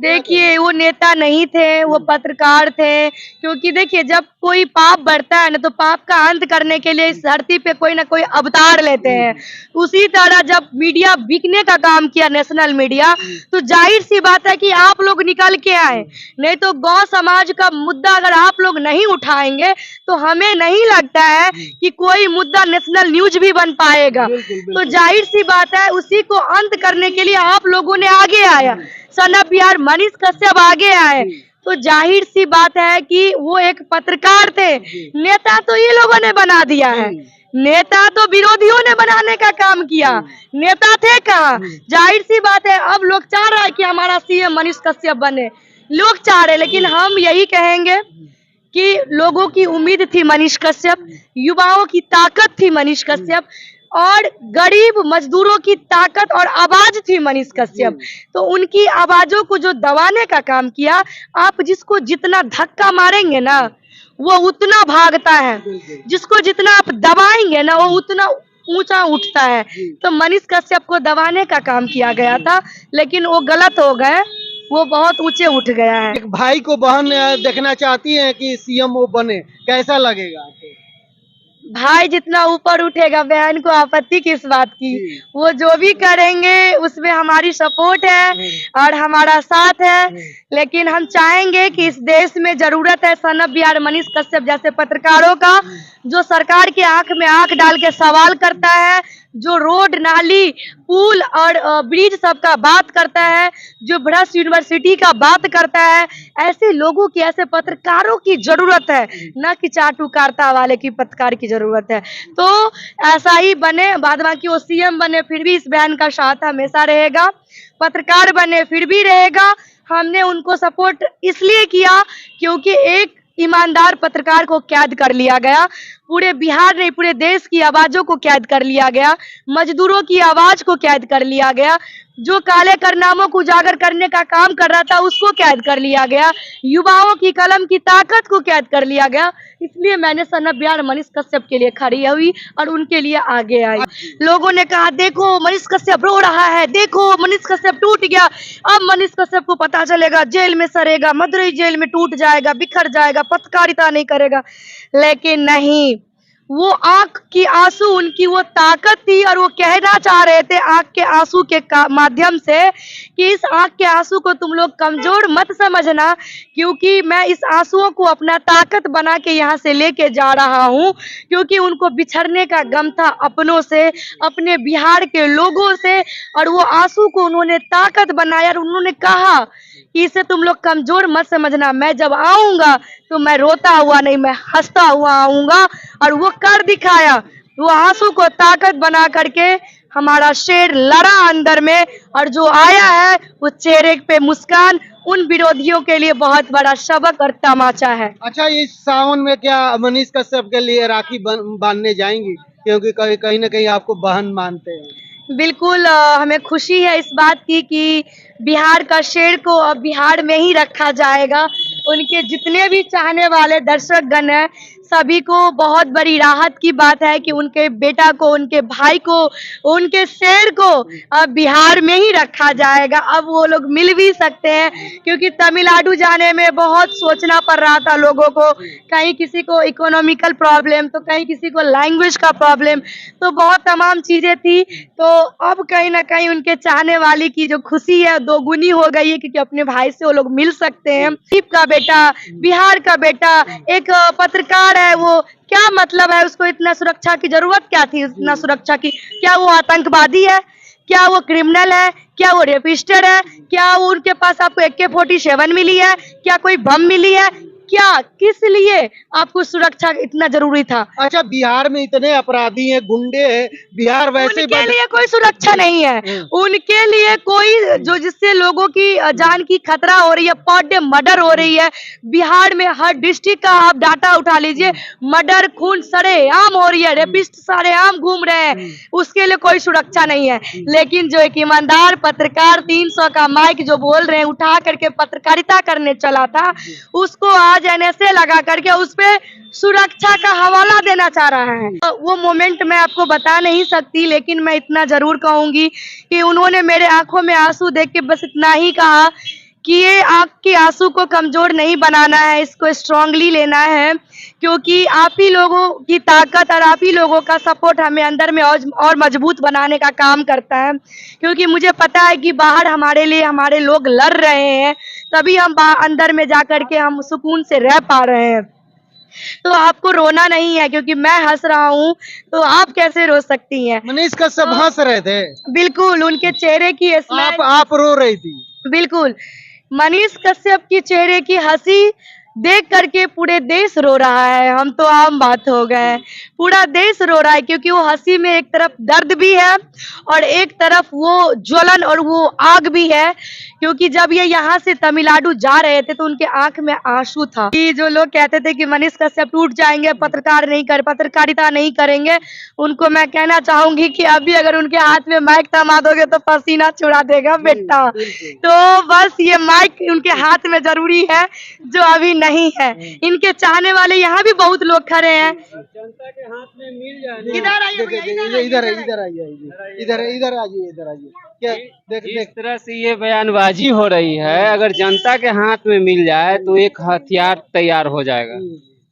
देखिए वो नेता नहीं थे, वो पत्रकार थे। क्योंकि देखिए जब कोई पाप बढ़ता है ना तो पाप का अंत करने के लिए इस धरती पे कोई ना कोई अवतार लेते हैं। उसी तरह जब मीडिया बिकने का काम किया, नेशनल मीडिया, तो जाहिर सी बात है कि आप लोग निकल के आए। नहीं तो गौ समाज का मुद्दा अगर आप लोग नहीं उठाएंगे तो हमें नहीं लगता है कि कोई मुद्दा नेशनल न्यूज भी बन पाएगा। तो जाहिर सी बात है उसी को अंत करने के लिए आप लोगों ने आगे आया, सन ऑफ बिहार मनीष कश्यप आगे आए। तो जाहिर सी बात है कि वो एक पत्रकार थे। नेता तो ये लोगों ने बना दिया है, नेता तो विरोधियों ने बनाने का काम किया, नेता थे कहाँ। जाहिर सी बात है अब लोग चाह रहा है कि हमारा सीएम मनीष कश्यप बने, लोग चाह रहे, लेकिन हम यही कहेंगे कि लोगों की उम्मीद थी मनीष कश्यप, युवाओं की ताकत थी मनीष कश्यप, और गरीब मजदूरों की ताकत और आवाज थी मनीष कश्यप। तो उनकी आवाजों को जो दबाने का काम किया, आप जिसको जितना धक्का मारेंगे ना वो उतना भागता है, जिसको जितना आप दबाएंगे ना वो उतना ऊंचा उठता है। तो मनीष कश्यप को दबाने का काम किया गया था, लेकिन वो गलत हो गए, वो बहुत ऊंचे उठ गया है। एक भाई को बहन देखना चाहती है कि सीएम वो बने, कैसा लगेगा आपको? भाई जितना ऊपर उठेगा बहन को आपत्ति किस बात की, वो जो भी करेंगे उसमें हमारी सपोर्ट है और हमारा साथ है। लेकिन हम चाहेंगे कि इस देश में जरूरत है सन ऑफ बिहार मनीष कश्यप जैसे पत्रकारों का, जो सरकार के आंख में आंख डाल के सवाल करता है, जो रोड नाली पुल और ब्रिज सबका बात करता है, जो भ्रष्ट यूनिवर्सिटी का बात करता है। ऐसे लोगों की, ऐसे पत्रकारों की जरूरत है, न कि चाटुकारिता वाले की पत्रकार की जरूरत है। तो ऐसा ही बने, बाद बाकी वो सीएम बने फिर भी इस बहन का साथ हमेशा रहेगा, पत्रकार बने फिर भी रहेगा। हमने उनको सपोर्ट इसलिए किया क्योंकि एक ईमानदार पत्रकार को कैद कर लिया गया, पूरे बिहार नहीं पूरे देश की आवाजों को कैद कर लिया गया, मजदूरों की आवाज को कैद कर लिया गया, जो काले कारनामों को उजागर करने का काम कर रहा था उसको कैद कर लिया गया, युवाओं की कलम की ताकत को कैद कर लिया गया। इसलिए मैंने सन ऑफ बिहार मनीष कश्यप के लिए खड़ी हुई और उनके लिए आगे आई। लोगों ने कहा देखो मनीष कश्यप रो रहा है, देखो मनीष कश्यप टूट गया, अब मनीष कश्यप को पता चलेगा, जेल में सड़ेगा, मदुरई जेल में टूट जाएगा, बिखर जाएगा, पत्रकारिता नहीं करेगा। लेकिन नहीं, वो आंख की आंसू उनकी वो ताकत थी और वो कहना चाह रहे थे आंख के आंसू के माध्यम से कि इस आंख के आंसू को तुम लोग कमजोर मत समझना, क्योंकि मैं इस आंसुओं को अपना ताकत बना के यहाँ से लेके जा रहा हूँ। क्योंकि उनको बिछड़ने का गम था अपनों से, अपने बिहार के लोगों से, और वो आंसू को उन्होंने ताकत बनाया और उन्होंने कहा कि इसे तुम लोग कमजोर मत समझना, मैं जब आऊंगा तो मैं रोता हुआ नहीं, मैं हंसता हुआ आऊंगा। और वो कर दिखाया, वो आंसू को ताकत बना करके हमारा शेर लड़ा अंदर में, और जो आया है वो चेहरे पे मुस्कान उन विरोधियों के लिए बहुत बड़ा सबक और तमाचा है। अच्छा, इस सावन में क्या मनीष कश्यप के लिए राखी बांधने जाएंगी, क्योंकि कहीं ना कहीं आपको बहन मानते हैं? बिल्कुल, हमें खुशी है इस बात की कि बिहार का शेर को अब बिहार में ही रखा जाएगा। उनके जितने भी चाहने वाले दर्शक गण हैं सभी को बहुत बड़ी राहत की बात है कि उनके बेटा को, उनके भाई को, उनके शेर को अब बिहार में ही रखा जाएगा। अब वो लोग मिल भी सकते हैं, क्योंकि तमिलनाडु जाने में बहुत सोचना पड़ रहा था लोगों को, कहीं किसी को इकोनॉमिकल प्रॉब्लम, तो कहीं किसी को लैंग्वेज का प्रॉब्लम, तो बहुत तमाम चीजें थी। तो अब कहीं ना कहीं उनके चाहने वाली की जो खुशी है दोगुनी हो गई है, क्योंकि अपने भाई से वो लोग मिल सकते हैं। का बेटा, बिहार का बेटा, एक पत्रकार है, वो क्या मतलब है, उसको इतना सुरक्षा की जरूरत क्या थी? इतना सुरक्षा की, क्या वो आतंकवादी है? क्या वो क्रिमिनल है? क्या वो रेपिस्टर है? क्या वो उनके पास आपको AK-47 मिली है? क्या कोई बम मिली है? क्या, किस लिए आपको सुरक्षा इतना जरूरी था? अच्छा, बिहार में इतने अपराधी हैं, गुंडे हैं, बिहार वैसे उनके लिए कोई सुरक्षा नहीं है, उनके लिए कोई जो जिससे लोगों की जान की खतरा हो रही है, पर डे मर्डर हो रही है बिहार में, हर डिस्ट्रिक्ट का आप डाटा उठा लीजिए, मर्डर खून सरेआम हो रही है, रेपिस्ट सरेआम घूम रहे हैं, उसके लिए कोई सुरक्षा नहीं है। लेकिन जो एक ईमानदार पत्रकार 300 का माइक जो बोल रहे हैं उठा करके पत्रकारिता करने चला था, उसको आज NSA लगा करके उस पे सुरक्षा का हवाला देना चाह रहा है। वो मोमेंट मैं आपको बता नहीं सकती, लेकिन मैं इतना जरूर कहूंगी कि उन्होंने मेरे आंखों में आंसू देख के बस इतना ही कहा कि ये आँख के आंसू को कमजोर नहीं बनाना है, इसको स्ट्रांगली लेना है, क्योंकि आप ही लोगों की ताकत और आप ही लोगों का सपोर्ट हमें अंदर में और मजबूत बनाने का काम करता है। क्योंकि मुझे पता है कि बाहर हमारे लिए हमारे लोग लड़ रहे हैं, तभी हम अंदर में जाकर के हम सुकून से रह पा रहे हैं। तो आपको रोना नहीं है, क्योंकि मैं हंस रहा हूँ तो आप कैसे रो सकती हैं? मनीष कश्यप हंस रहे थे, बिल्कुल, उनके चेहरे की स्माइल, आप रो रही थी। बिल्कुल, मनीष कश्यप की चेहरे की हंसी देख करके पूरे देश रो रहा है, हम तो आम बात हो गए हैं। पूरा देश रो रहा है, क्योंकि वो हंसी में एक तरफ दर्द भी है और एक तरफ वो ज्वलन और वो आग भी है। क्योंकि जब ये यहाँ से तमिलनाडु जा रहे थे तो उनके आंख में आंसू था कि जो लोग कहते थे कि मनीष कश्यप टूट जाएंगे, पत्रकारिता नहीं करेंगे, उनको मैं कहना चाहूंगी कि अभी अगर उनके हाथ में माइक थमा दोगे तो पसीना छुड़ा देगा बेटा। तो बस ये माइक उनके हाथ में जरूरी है, जो अभी नहीं है। इनके चाहने वाले यहाँ भी बहुत लोग खड़े हैं। जनता के हाथ में मिल जाए। इधर आइए भैया, इधर आइए। क्या जिस तरह से ये बयानबाजी हो रही है, अगर जनता के हाथ में मिल जाए तो एक हथियार तैयार हो जाएगा।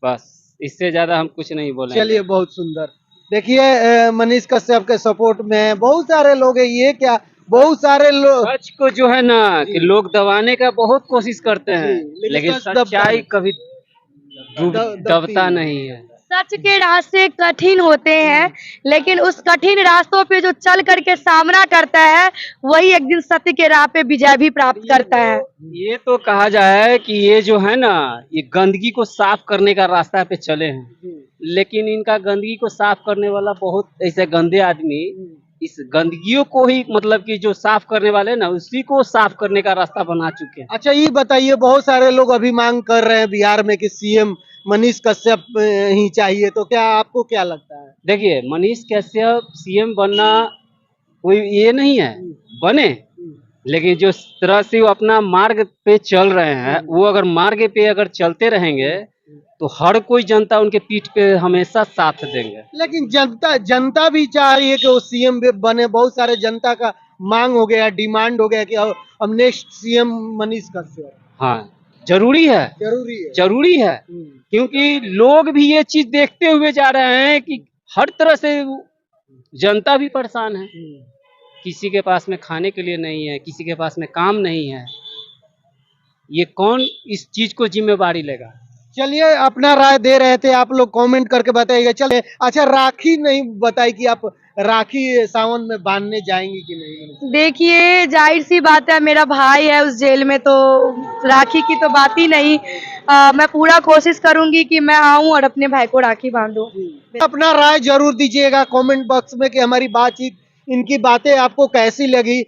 बस इससे ज्यादा हम कुछ नहीं बोलेंगे। चलिए, बहुत सुंदर। देखिए, मनीष कश्यप के सपोर्ट में बहुत सारे लोग हैं। ये क्या, बहुत सारे लोग सच को जो है ना कि लोग दबाने का बहुत कोशिश करते हैं, जी, लेकिन सच दबता सच्चाई नहीं। कभी दबता नहीं है। सच के रास्ते कठिन होते हैं, लेकिन उस कठिन रास्तों पे जो चल करके सामना करता है, वही एक दिन सत्य के राह पे विजय भी प्राप्त करता है। ये तो कहा जाए कि ये जो है ना, ये गंदगी को साफ करने का रास्ता पे चले हैं, लेकिन इनका गंदगी को साफ करने वाला बहुत ऐसे गंदे आदमी इस गंदगियों को ही मतलब कि जो साफ करने वाले ना, उसी को साफ करने का रास्ता बना चुके हैं। अच्छा, ये बताइए, बहुत सारे लोग अभी मांग कर रहे हैं बिहार में कि सीएम मनीष कश्यप ही चाहिए, तो क्या आपको क्या लगता है? देखिए, मनीष कश्यप सीएम बनना कोई ये नहीं है, बने, लेकिन जो तरह से वो अपना मार्ग पे चल रहे हैं, वो अगर मार्ग पे अगर चलते रहेंगे तो हर कोई जनता उनके पीठ पे हमेशा साथ देंगे। लेकिन जनता भी चाह रही है कि वो सीएम बने। बहुत सारे जनता का मांग हो गया, डिमांड हो गया कि अब नेक्स्ट सीएम मनीष कश्यप। हाँ, जरूरी है, जरूरी है, क्योंकि लोग भी ये चीज देखते हुए जा रहे हैं कि हर तरह से जनता भी परेशान है। किसी के पास में खाने के लिए नहीं है, किसी के पास में काम नहीं है, ये कौन इस चीज को जिम्मेवारी लेगा? चलिए, अपना राय दे रहे थे, आप लोग कमेंट करके बताइएगा। चलिए, अच्छा, राखी नहीं बताई कि आप राखी सावन में बांधने जाएंगी कि नहीं? देखिए, जाहिर सी बात है, मेरा भाई है उस जेल में, तो राखी की तो बात ही नहीं। मैं पूरा कोशिश करूंगी कि मैं आऊं और अपने भाई को राखी बांधूं। अपना राय जरूर दीजिएगा कमेंट बॉक्स में कि हमारी बातचीत, इनकी बातें आपको कैसी लगी।